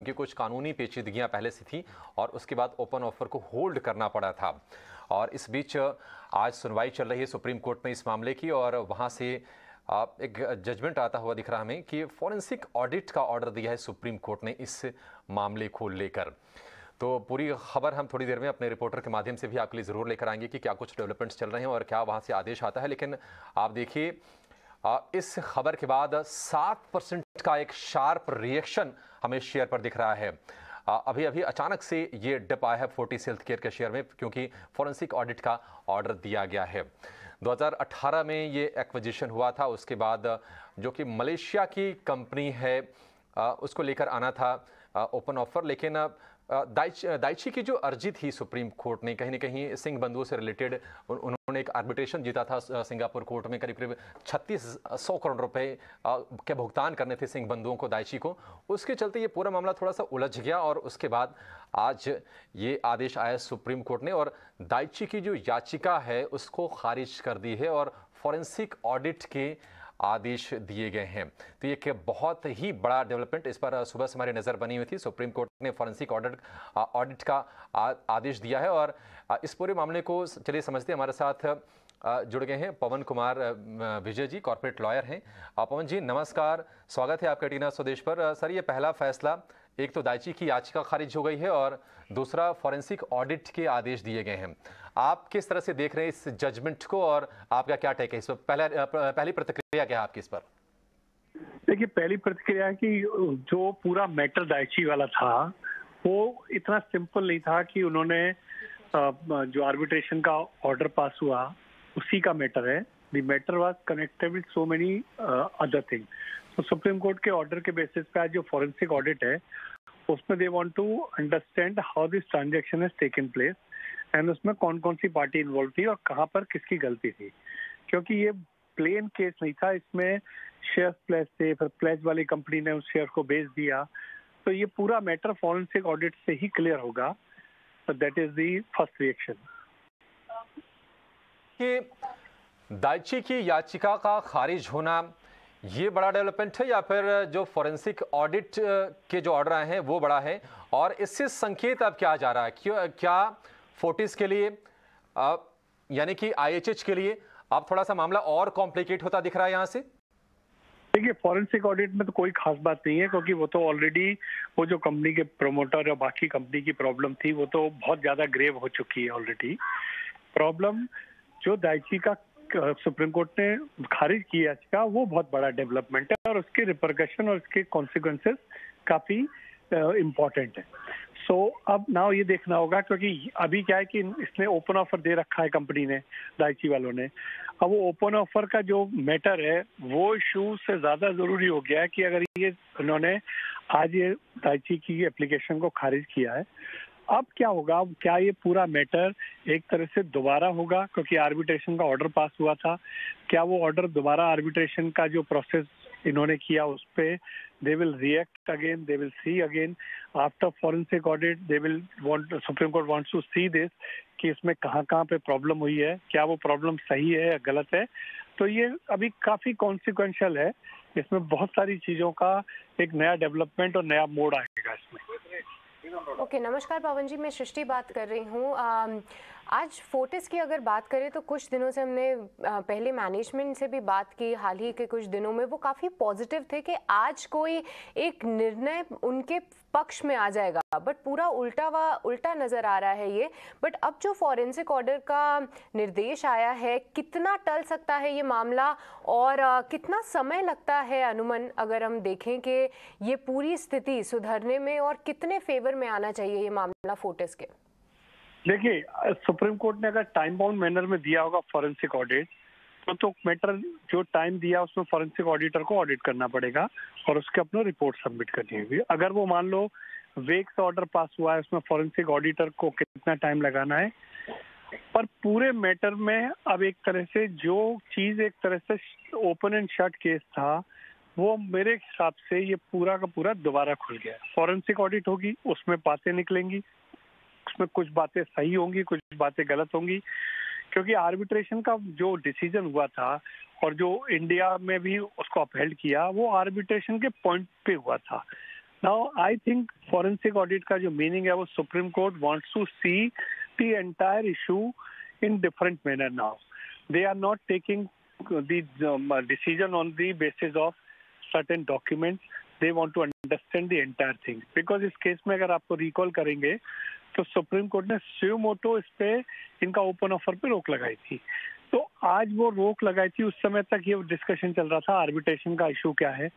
क्योंकि कुछ कानूनी पेचीदगियां पहले से थी और उसके बाद ओपन ऑफर को होल्ड करना पड़ा था। और इस बीच आज सुनवाई चल रही है सुप्रीम कोर्ट में इस मामले की, और वहां से एक जजमेंट आता हुआ दिख रहा हमें कि फॉरेंसिक ऑडिट का ऑर्डर दिया है सुप्रीम कोर्ट ने इस मामले को लेकर। तो पूरी खबर हम थोड़ी देर में अपने रिपोर्टर के माध्यम से भी आपके लिए ज़रूर लेकर आएंगे कि क्या कुछ डेवलपमेंट्स चल रहे हैं और क्या वहाँ से आदेश आता है। लेकिन आप देखिए, इस खबर के बाद 7% का एक शार्प रिएक्शन हमें शेयर पर दिख रहा है। अभी अभी अचानक से ये डिप आया है फोर्टिस हेल्थ केयर के शेयर में, क्योंकि फॉरेंसिक ऑडिट का ऑर्डर दिया गया है। 2018 में ये एक्विजिशन हुआ था, उसके बाद जो कि मलेशिया की कंपनी है उसको लेकर आना था ओपन ऑफर। लेकिन दाइची की जो अर्जी थी सुप्रीम कोर्ट ने, कहीं ना कहीं सिंह बंधुओं से रिलेटेड उन्होंने एक आर्बिट्रेशन जीता था सिंगापुर कोर्ट में, करीब करीब 3600 करोड़ रुपए के भुगतान करने थे सिंह बंधुओं को, दाइची को। उसके चलते ये पूरा मामला थोड़ा सा उलझ गया और उसके बाद आज ये आदेश आया सुप्रीम कोर्ट ने और दाइची की जो याचिका है उसको खारिज कर दी है और फॉरेंसिक ऑडिट के आदेश दिए गए हैं। तो ये एक बहुत ही बड़ा डेवलपमेंट इस पर सुबह से हमारी नज़र बनी हुई थी। सुप्रीम कोर्ट ने फॉरेंसिक ऑडिट का आदेश दिया है और इस पूरे मामले को चलिए समझते हैं। हमारे साथ जुड़ गए हैं पवन कुमार विजय जी, कॉर्पोरेट लॉयर हैं। पवन जी नमस्कार, स्वागत है आपका टीना स्वदेश पर। सर, ये पहला फैसला, एक तो दाइची की याचिका खारिज हो गई है और दूसरा फॉरेंसिक ऑडिट के आदेश दिए गए हैं। आप किस तरह से देख रहे हैं इस जजमेंट को और आपका क्या टेक है इस पर? पहली प्रतिक्रिया क्या है आपकी इस पर? देखिए, पहली प्रतिक्रिया कि जो पूरा मैटर दाइची वाला था वो इतना सिंपल नहीं था कि उन्होंने जो आर्बिट्रेशन का ऑर्डर पास हुआ उसी का मैटर है। The matter was connected with so many other thing. तो सुप्रीम कोर्ट के ऑर्डर के बेसिस पे आज जो फॉरेंसिक ऑडिट है उसमें they want to understand how this transaction has taken place and उसमें कौन कौन सी पार्टी इन्वॉल्व थी और कहाँ पर किसकी गलती थी। क्योंकि ये प्लेन केस नहीं था, इसमें शेयर प्लेस थे, फिर प्लेस वाली कंपनी ने उस शेयर को बेच दिया। तो ये पूरा मैटर फॉरेंसिक ऑडिट से ही क्लियर होगा। तो that is the first reaction. कि दाइची की याचिका का खारिज होना ये बड़ा डेवलपमेंट है या फिर जो फॉरेंसिक ऑडिट के जो ऑर्डर आए हैं वो बड़ा है? और इससे संकेत अब क्या जा रहा है? क्या फोर्टिस के लिए यानी कि आईएचएच के लिए अब थोड़ा सा मामला और कॉम्प्लिकेट होता दिख रहा है यहाँ से? देखिए, फॉरेंसिक ऑडिट में तो कोई खास बात नहीं है, क्योंकि वो तो ऑलरेडी वो जो कंपनी के प्रमोटर और बाकी कंपनी की प्रॉब्लम थी वो तो बहुत ज्यादा ग्रेव हो चुकी है ऑलरेडी। प्रॉब्लम जो दाइची का सुप्रीम कोर्ट ने खारिज किया याचिका वो बहुत बड़ा डेवलपमेंट है और उसके रिपरकशन और उसके कॉन्सिक्वेंसेस काफी इम्पोर्टेंट है। सो अब नाउ ये देखना होगा, क्योंकि अभी क्या है कि इसने ओपन ऑफर दे रखा है कंपनी ने, दाइची वालों ने। अब वो ओपन ऑफर का जो मैटर है वो इशू से ज्यादा जरूरी हो गया है कि अगर ये उन्होंने आज ये दाइची की एप्लीकेशन को खारिज किया है, अब क्या होगा? क्या ये पूरा मैटर एक तरह से दोबारा होगा? क्योंकि आर्बिट्रेशन का ऑर्डर पास हुआ था, क्या वो ऑर्डर दोबारा आर्बिट्रेशन का जो प्रोसेस इन्होंने किया उस पे they will react again, they will see again after forensic audit, they will want, supreme court wants to see this कि इसमें कहाँ कहाँ पे प्रॉब्लम हुई है, क्या वो प्रॉब्लम सही है या गलत है। तो ये अभी काफी कॉन्सिक्वेंशियल है, इसमें बहुत सारी चीजों का एक नया डेवलपमेंट और नया मोड़ आएगा इसमें। ओके, नमस्कार पवन जी, मैं सृष्टि बात कर रही हूँ। आज फोर्टिस की अगर बात करें तो कुछ दिनों से हमने पहले मैनेजमेंट से भी बात की, हाल ही के कुछ दिनों में वो काफ़ी पॉजिटिव थे कि आज कोई एक निर्णय उनके पक्ष में आ जाएगा, बट पूरा उल्टा नज़र आ रहा है ये। बट अब जो फॉरेंसिक ऑर्डर का निर्देश आया है, कितना टल सकता है ये मामला और कितना समय लगता है अनुमान, अगर हम देखें कि ये पूरी स्थिति सुधरने में, और कितने फेवर में आना चाहिए ये मामला फोर्टिस के? देखिए, सुप्रीम कोर्ट ने अगर टाइम बाउंड मैनर में दिया होगा फॉरेंसिक ऑडिट तो मैटर जो टाइम दिया उसमें फॉरेंसिक ऑडिटर को ऑडिट करना पड़ेगा और उसके अपना रिपोर्ट सबमिट करनी होगी। अगर वो मान लो वेक से ऑर्डर पास हुआ है, उसमें फॉरेंसिक ऑडिटर को कितना टाइम लगाना है। पर पूरे मैटर में अब एक तरह से जो चीज एक तरह से ओपन एंड शट केस था वो मेरे हिसाब से ये पूरा का पूरा दोबारा खुल गया। फॉरेंसिक ऑडिट होगी, उसमें बातें निकलेंगी, उसमें कुछ बातें सही होंगी, कुछ बातें गलत होंगी, क्योंकि आर्बिट्रेशन का जो डिसीजन हुआ था और जो इंडिया में भी उसको अपहेल्ड किया वो आर्बिट्रेशन के पॉइंट पे हुआ था। Now I think forensic audit का जो मीनिंग है वो supreme court wants to see the entire issue in different manner. Now they are not taking the decision on the basis of certain documents. They want to understand the entire thing. Because इस case में अगर आपको recall करेंगे तो supreme court ने स्यू मोटो इस पे इनका ओपन ऑफर पे रोक लगाई थी. तो आज वो रोक लगाई थी, उस समय तक ये डिस्कशन चल रहा था आर्बिट्रेशन का इशू क्या है.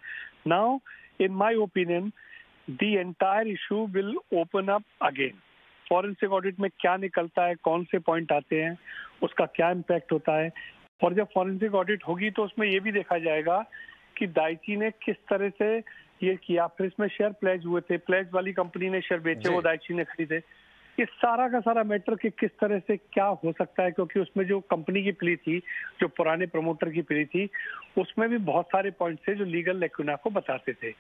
Now in my opinion the entire issue will open up again. Forensic audit में क्या निकलता है, कौन से पॉइंट आते हैं, उसका क्या इम्पैक्ट होता है. और जब फॉरेंसिक ऑडिट होगी तो उसमें ये भी देखा जाएगा कि दाइची ने किस तरह से ये किया. फिर इसमें शेयर प्लेज हुए थे, प्लेज वाली कंपनी ने शेयर बेचे, वो दाइची ने खरीदे. ये सारा का सारा मैटर कि किस तरह से क्या हो सकता है, क्योंकि उसमें जो कंपनी की प्ली थी, जो पुराने प्रमोटर की प्ली थी, उसमें भी बहुत सारे पॉइंट थे जो लीगल लेकुना को बताते थे.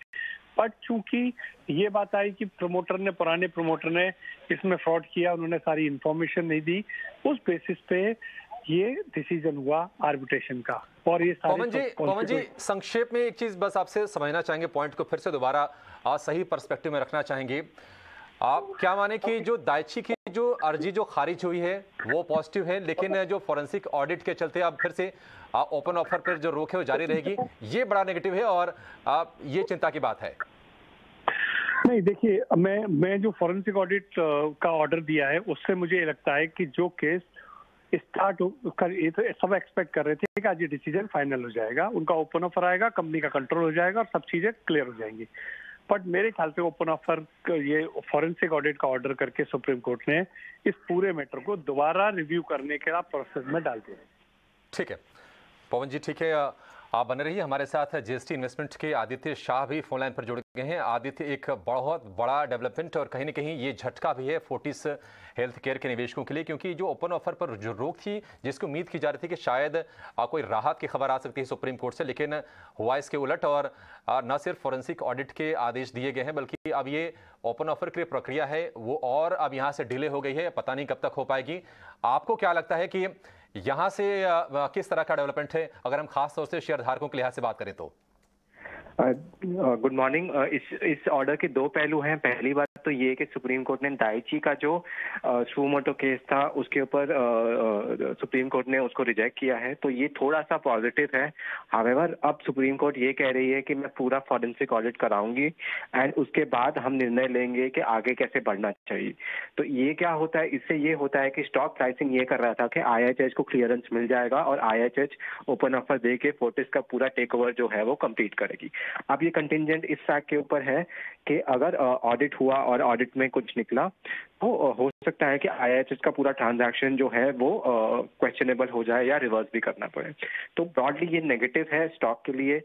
बट चूंकि ये बात आई कि पुराने प्रमोटर ने इसमें फ्रॉड किया, उन्होंने सारी इंफॉर्मेशन नहीं दी, उस बेसिस पे ये डिसीजन हुआ आर्बिट्रेशन का. और ये पवन जी संक्षेप में एक चीज बस आपसे समझना चाहेंगे, पॉइंट को फिर से दोबारा सही पर्सपेक्टिव में रखना चाहेंगे. आप क्या माने कि जो दाइची की जो अर्जी जो खारिज हुई है वो पॉजिटिव है, लेकिन जो फॉरेंसिक ऑडिट के चलते अब फिर से ओपन ऑफर पर जो रोक है वो जारी रहेगी, ये बड़ा नेगेटिव है और ये चिंता की बात है? नहीं, देखिए, मैं जो फॉरेंसिक ऑडिट का ऑर्डर दिया है उससे मुझे ये लगता है कि जो केस स्टार्ट कर, ये तो सब एक्सपेक्ट कर रहे थे कि आज ये डिसीजन फाइनल हो जाएगा, उनका ओपन ऑफर आएगा, कंपनी का कंट्रोल हो जाएगा और सब चीजें क्लियर हो जाएंगी. बट मेरे ख्याल से ओपन ऑफर ये फॉरेंसिक ऑडिट का ऑर्डर करके सुप्रीम कोर्ट ने इस पूरे मैटर को दोबारा रिव्यू करने के प्रोसेस में डाल दिया. ठीक है पवन जी, ठीक है, आप बने रहिए हमारे साथ. जीएसटी इन्वेस्टमेंट के आदित्य शाह भी फोन लाइन पर जुड़ गए हैं. आदित्य, एक बहुत बड़ा डेवलपमेंट और कहीं ना कहीं ये झटका भी है फोर्टिस हेल्थ केयर के निवेशकों के लिए, क्योंकि जो ओपन ऑफर पर जो रोक थी, जिसकी उम्मीद की जा रही थी कि शायद कोई राहत की खबर आ सकती है सुप्रीम कोर्ट से, लेकिन हुआ इसके उलट. और न सिर्फ फॉरेंसिक ऑडिट के आदेश दिए गए हैं, बल्कि अब ये ओपन ऑफर की प्रक्रिया है वो और अब यहाँ से डिले हो गई है, पता नहीं कब तक हो पाएगी. आपको क्या लगता है कि यहाँ से किस तरह का डेवलपमेंट है, अगर हम खास तौर से शेयर धारकों के लिहाज से बात करें तो? Good morning. इस ऑर्डर के दो पहलू हैं. पहली बात तो ये कि सुप्रीम कोर्ट ने दाइची का जो सुमोटो केस था उसके ऊपर सुप्रीम कोर्ट ने उसको रिजेक्ट किया है, तो ये थोड़ा सा पॉजिटिव है. हावेवर अब सुप्रीम कोर्ट ये कह रही है कि मैं पूरा फॉरेंसिक ऑडिट कराऊंगी एंड उसके बाद हम निर्णय लेंगे कि आगे कैसे बढ़ना चाहिए. तो ये क्या होता है, इससे ये होता है कि स्टॉक प्राइसिंग ये कर रहा था कि IHH को क्लियरेंस मिल जाएगा और IHH ओपन ऑफर दे के फोर्टिस का पूरा टेक ओवर जो है वो कंप्लीट करेगी. अब ये कंटिंजेंट इस फैक्ट के ऊपर है कि अगर ऑडिट हुआ और ऑडिट में कुछ निकला तो हो सकता है कि IHH का पूरा ट्रांजैक्शन जो है वो क्वेश्चनेबल हो जाए या रिवर्स भी करना पड़े. तो ब्रॉडली ये नेगेटिव है स्टॉक के लिए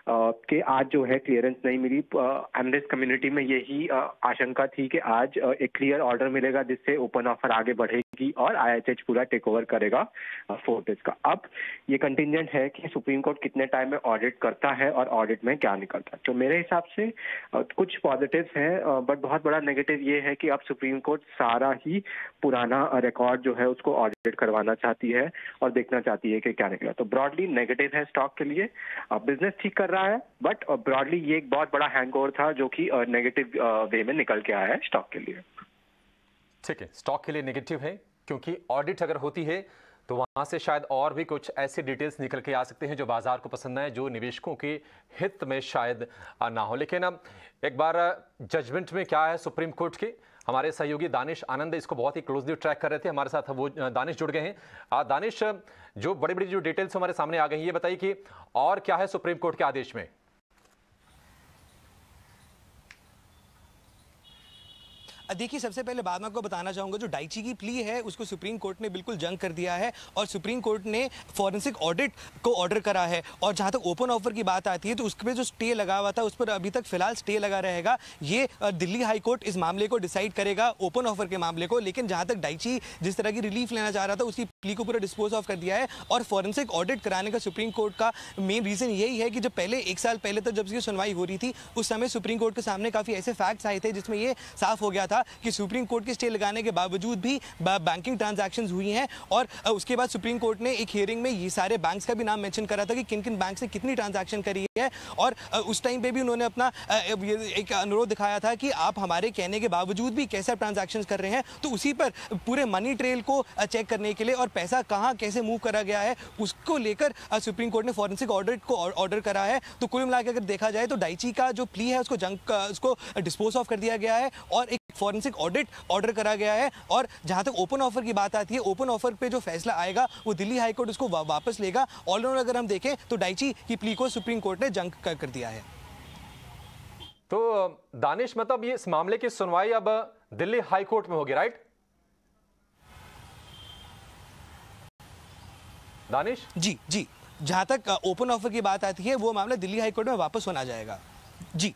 कि आज जो है क्लियरेंस नहीं मिली. एनालिस्ट कम्युनिटी में यही आशंका थी कि आज एक क्लियर ऑर्डर मिलेगा जिससे ओपन ऑफर आगे बढ़ेगी और IHH पूरा टेक ओवर करेगा फोर्टिस का. अब ये कंटिंजेंट है कि सुप्रीम कोर्ट कितने टाइम में ऑडिट करता है और ऑडिट में क्या निकलता है. तो मेरे हिसाब से कुछ पॉजिटिव्स हैं, बट बहुत बड़ा नेगेटिव ये है कि अब सुप्रीम कोर्ट सारा ही पुराना रिकॉर्ड जो है उसको ऑडिट करवाना चाहती है और देखना चाहती है कि क्या निकला. तो ब्रॉडली नेगेटिव है स्टॉक के लिए. बिजनेस ठीक कर रहा है, बट ब्रॉडली ये एक बहुत बड़ा हैंगओवर था जो कि नेगेटिव वे में निकल के आया है स्टॉक के लिए. ठीक है, स्टॉक के लिए नेगेटिव है क्योंकि ऑडिट अगर होती है तो वहां से शायद और भी कुछ ऐसे डिटेल्स निकल के आ सकते हैं जो बाजार को पसंद आए, जो निवेशकों के हित में शायद ना हो. लेकिन अब एक बार जजमेंट में क्या है सुप्रीम कोर्ट के, हमारे सहयोगी दानिश आनंद इसको बहुत ही क्लोजली ट्रैक कर रहे थे. हमारे साथ वो दानिश जुड़ गए हैं. दानिश, जो बड़ी बड़ी जो डिटेल्स हमारे सामने आ गई, ये बताइए कि और क्या है सुप्रीम कोर्ट के आदेश में? देखिए, सबसे पहले बात मैं आपको बताना चाहूंगा, जो दाइची की प्ली है उसको सुप्रीम कोर्ट ने बिल्कुल जंग कर दिया है और सुप्रीम कोर्ट ने फॉरेंसिक ऑडिट को ऑर्डर करा है. और जहां तक ओपन ऑफर की बात आती है तो उस पर जो स्टे लगा हुआ था उस पर अभी तक फिलहाल स्टे लगा रहेगा. ये दिल्ली हाई कोर्ट इस मामले को डिसाइड करेगा, ओपन ऑफर के मामले को. लेकिन जहां तक दाइची जिस तरह की रिलीफ लेना चाह रहा था उसकी प्ली को पूरा डिस्पोज ऑफ कर दिया है. और फॉरेंसिक ऑडिट कराने का सुप्रीम कोर्ट का मेन रीजन यही है कि जब पहले एक साल पहले तक जब ये सुनवाई हो रही थी उस समय सुप्रीम कोर्ट के सामने काफी ऐसे फैक्ट्स आए थे जिसमें ये साफ हो गया था था कि सुप्रीम कोर्ट के स्टे लगाने के बावजूद भी बैंकिंग ट्रांजैक्शंस हुई हैं और उसके बाद सुप्रीम कोर्ट ने एक हियरिंग में ये सारे बैंक्स का भी नाम मेंशन करा था कि किन किन बैंक्स ने कितनी ट्रांजैक्शन करी है और उस टाइम पे भी उन्होंने अपना एक अनुरोध दिखाया था कि आप हमारे कहने के बावजूद भी कैसे ट्रांजैक्शंस कर रहे हैं। तो उसी पर पूरे मनी ट्रेल को चेक करने के लिए और पैसा कहां कैसे मूव करा गया है उसको लेकर सुप्रीम कोर्ट ने फॉरेंसिक ऑडिट को ऑर्डर करा है। तो कुल मिलाकर अगर देखा जाए तो डाइची का जो प्ली है उसको डिस्पोज ऑफ कर दिया गया है और एक फॉरेंसिक ऑडिट ऑर्डर करा गया है। और जहां तक ओपन ऑफर की बात आती है, ओपन ऑफर पे जो फैसला आएगा वो दिल्ली हाईकोर्ट उसको वापस लेगा। ऑल ओवर अगर हम देखें तो डाइची की प्ली को सुप्रीम कोर्ट ने जंग कर दिया है। तो दानिश, मतलब ये इस मामले की सुनवाई अब दिल्ली हाईकोर्ट में होगी, राइट दानिश? जी जी, जहां तक ओपन ऑफर की बात आती है वो मामला दिल्ली हाईकोर्ट में वापस होना जाएगा। जी,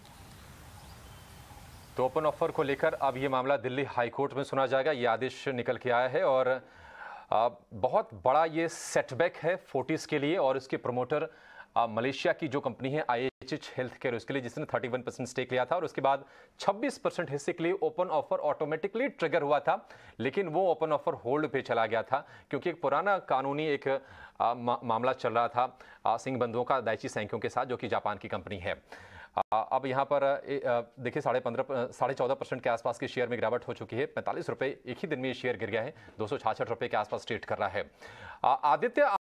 तो ओपन ऑफर को लेकर अब ये मामला दिल्ली हाईकोर्ट में सुना जाएगा। ये आदेश निकल के आया है और बहुत बड़ा ये सेटबैक है फोर्टिस के लिए और इसके प्रमोटर मलेशिया की जो कंपनी है IHH हेल्थ केयर, उसके लिए जिसने 31% स्टेक लिया था और उसके बाद 26% हिस्से के लिए ओपन ऑफर ऑटोमेटिकली ट्रिगर हुआ था। लेकिन वो ओपन ऑफर होल्ड पे चला गया था क्योंकि एक पुराना कानूनी एक मामला चल रहा था सिंह बंधुओं का दाइची सैंक्यो के साथ, जो कि जापान की कंपनी है। अब यहाँ पर देखिए 14.5% के आसपास के शेयर में गिरावट हो चुकी है। 45 रुपये एक ही दिन में ये शेयर गिर गया है, 266 रुपये के आसपास ट्रेड कर रहा है। आदित्य,